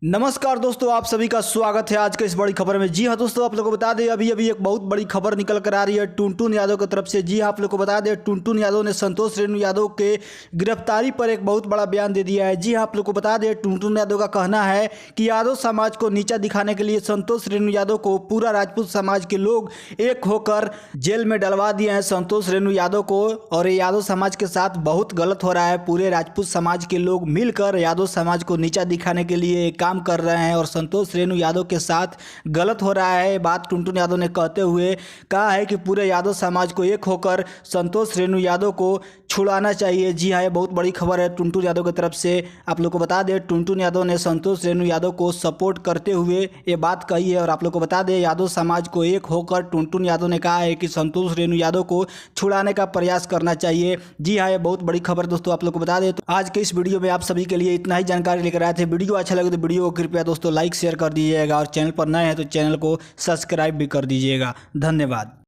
नमस्कार दोस्तों, आप सभी का स्वागत है आज के इस बड़ी खबर में। जी हाँ दोस्तों, आप लोगों को बता दें अभी एक बहुत बड़ी खबर निकल कर आ रही है टुनटुन यादव की तरफ से। जी हाँ, आप लोगों को बता दें टुनटुन यादव ने संतोष रेणु यादव के गिरफ्तारी पर एक बहुत बड़ा बयान दे दिया है। जी हाँ, आप लोगों को बता दें टुनटुन यादव का कहना है कि यादव समाज को नीचा दिखाने के लिए संतोष रेणु यादव को पूरा राजपूत समाज के लोग एक होकर जेल में डलवा दिए हैं संतोष रेणु यादव को। और यादव समाज के साथ बहुत गलत हो रहा है। पूरे राजपूत समाज के लोग मिलकर यादव समाज को नीचा दिखाने के लिए काम कर रहे हैं और संतोष रेणु यादव के साथ गलत हो रहा है। बात टुनटुन यादव ने कहते हुए कहा है कि पूरे यादव समाज को एक होकर संतोष रेणु यादव को छुड़ाना चाहिए। जी हाँ, ये बहुत बड़ी खबर है टुनटुन यादव की तरफ से। आप लोग को बता दें टुनटुन यादव ने संतोष रेणु यादव को सपोर्ट करते हुए ये बात कही है। और आप लोग को बता दें यादव समाज को एक होकर टुनटुन यादव ने कहा है कि संतोष रेणु यादव को छुड़ाने का प्रयास करना चाहिए। जी हाँ, ये बहुत बड़ी खबर दोस्तों आप लोग को बता दें। तो आज के इस वीडियो में आप सभी के लिए इतना ही जानकारी लेकर आए थे। वीडियो अच्छा लगे तो वीडियो को कृपया दोस्तों लाइक शेयर कर दीजिएगा और चैनल पर नए हैं तो चैनल को सब्सक्राइब भी कर दीजिएगा। धन्यवाद।